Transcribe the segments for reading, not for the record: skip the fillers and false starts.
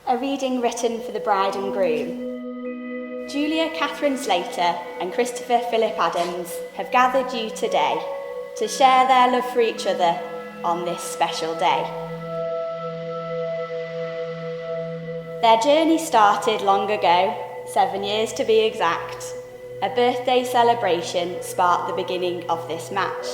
A reading written for the bride and groom. Julia Catherine Slater and Christopher Philip Adams have gathered you today to share their love for each other on this special day. Their journey started long ago, 7 years to be exact. A birthday celebration sparked the beginning of this match.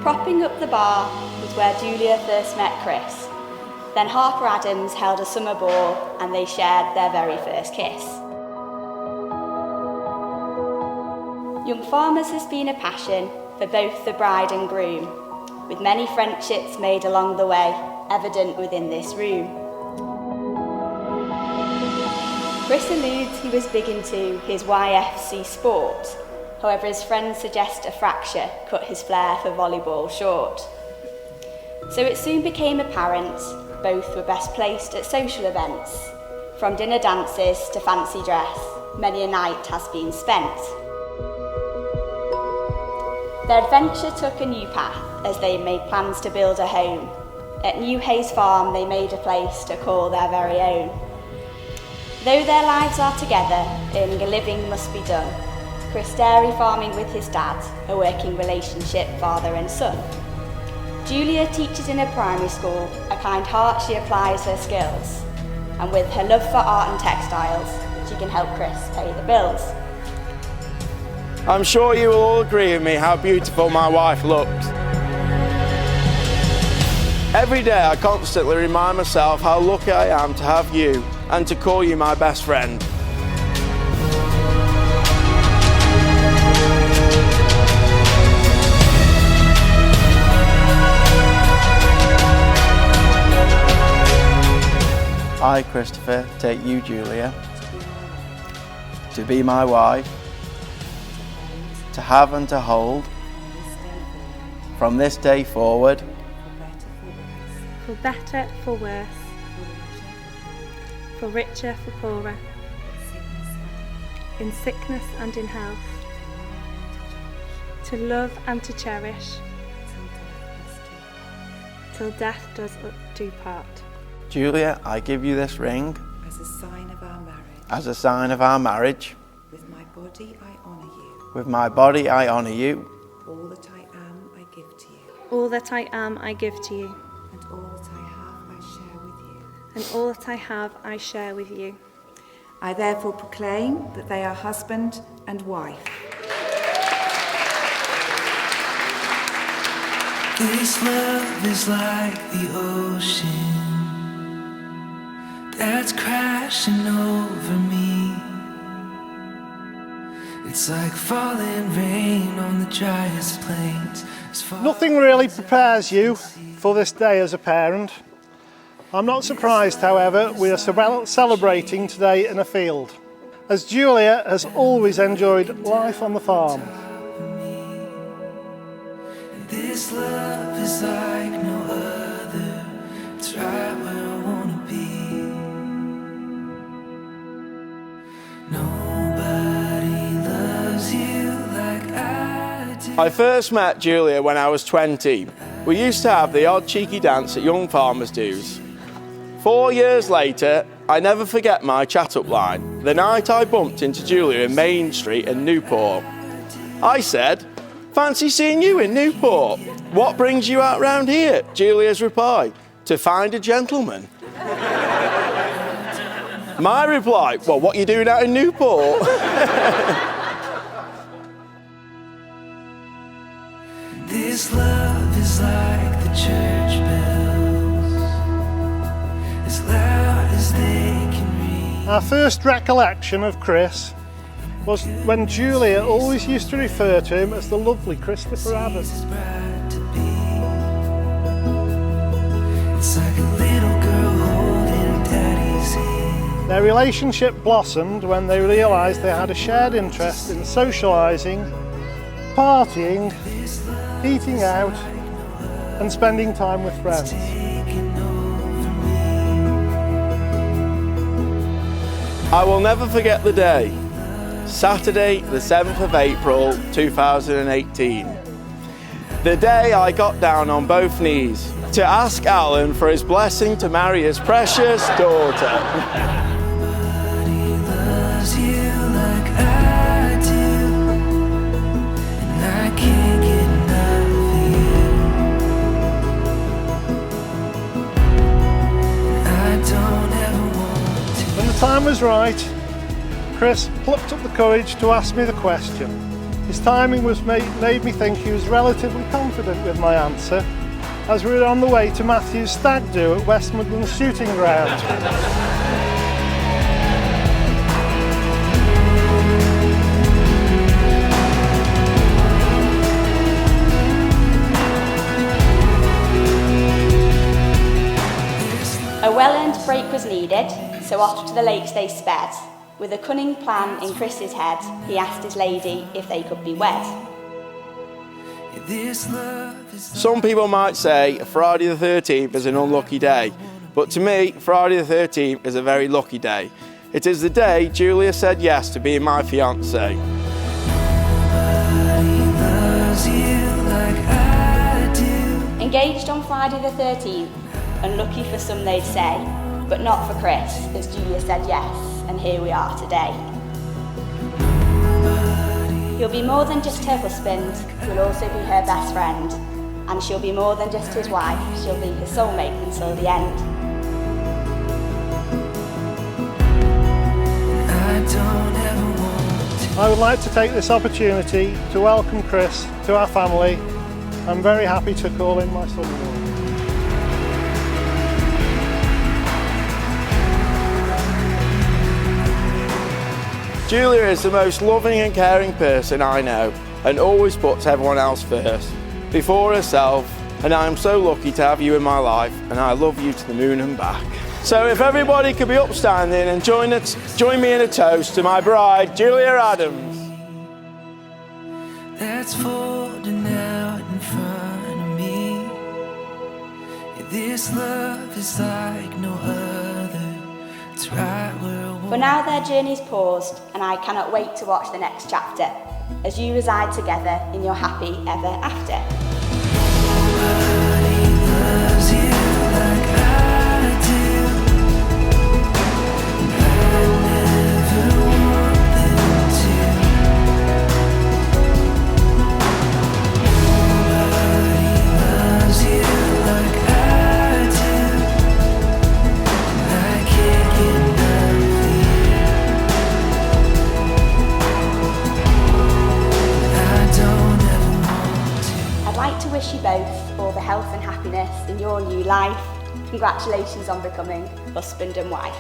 Propping up the bar was where Julia first met Chris. Then Harper Adams held a summer ball and they shared their very first kiss. Young Farmers has been a passion for both the bride and groom, with many friendships made along the way, evident within this room. Chris alludes he was big into his YFC sport. However, his friends suggest a fracture cut his flair for volleyball short. So it soon became apparent both were best placed at social events. From dinner dances to fancy dress, many a night has been spent. Their adventure took a new path as they made plans to build a home. At New Hayes Farm they made a place to call their very own. Though their lives are together, earning a living must be done. Chris dairy farming with his dad, a working relationship, father and son. Julia teaches in a primary school, a kind heart she applies her skills. And with her love for art and textiles, she can help Chris pay the bills. I'm sure you will all agree with me how beautiful my wife looks. Every day I constantly remind myself how lucky I am to have you and to call you my best friend. I, Christopher, take you, Julia, to be my wife, to have and to hold, from this day forward, for better, for worse, for richer, for poorer, in sickness and in health, to love and to cherish, till death does do part. Julia, I give you this ring as a sign of our marriage. as a sign of our marriage. With my body I honour you. With my body I honour you. All that I am I give to you. All that I am I give to you, And all that I have I share with you. and all that I have I share with you. I therefore proclaim that they are husband and wife. This love is like the ocean that's crashing over me. It's like falling rain on the driest plains. Nothing really prepares you for this day as a parent. I'm not surprised, however, we are celebrating today in a field, as Julia has always enjoyed life on the farm. This love is like no other. It's right where I wanna be. Nobody loves you like I do. I first met Julia when I was 20. We used to have the odd cheeky dance at young farmers' dues. 4 years later, I never forget my chat-up line, the night I bumped into Julia in Main Street in Newport. I said, "Fancy seeing you in Newport. What brings you out round here?" Julia's reply, "To find a gentleman." My reply, "Well, what you doing out in Newport?" This love is like the church bells, as loud as they can ring. Our first recollection of Chris was when Julia always used to refer to him as the lovely Christopher Adams. It's bright to be. It's like a little girl holding daddy's hand. Their relationship blossomed when they realised they had a shared interest in socialising, partying, eating out and spending time with friends. I will never forget the day. Saturday the 7th of April 2018. The day I got down on both knees to ask Alan for his blessing to marry his precious daughter. Nobody loves you like I do, and I can't get enough of you. I don't ever want to. When the time was right, Chris plucked up the courage to ask me the question. His timing made me think he was relatively confident with my answer, as we were on the way to Matthew's stag do at West Midlands Shooting Ground. A well-earned break was needed, so off to the lakes they sped. With a cunning plan in Chris's head, he asked his lady if they could be wed. This love is Some people might say Friday the 13th is an unlucky day, but to me, Friday the 13th is a very lucky day. It is the day Julia said yes to being my fiancée. nobody loves you like I do. Engaged on Friday the 13th, unlucky for some they'd say, but not for Chris, as Julia said yes, and here we are today. He'll be more than just her husband, he'll also be her best friend. And she'll be more than just his wife, she'll be his soulmate until the end. I don't ever want to. I would like to take this opportunity to welcome Chris to our family. I'm very happy to call him my son-in-law. Julia is the most loving and caring person I know, and always puts everyone else first, before herself, and I am so lucky to have you in my life, and I love you to the moon and back. So if everybody could be upstanding and join me in a toast to my bride, Julia Adams. That's folding out in front of me. This love is like no other. It's right where I want. For now their journey's paused, and I cannot wait to watch the next chapter, as you reside together in your happy ever after. Nobody loves you like I do. I never want them to. Nobody loves you like I do. I can't get enough of you. I don't ever want to. I'd like to wish you both all the health and happiness in your new life. Congratulations on becoming husband and wife.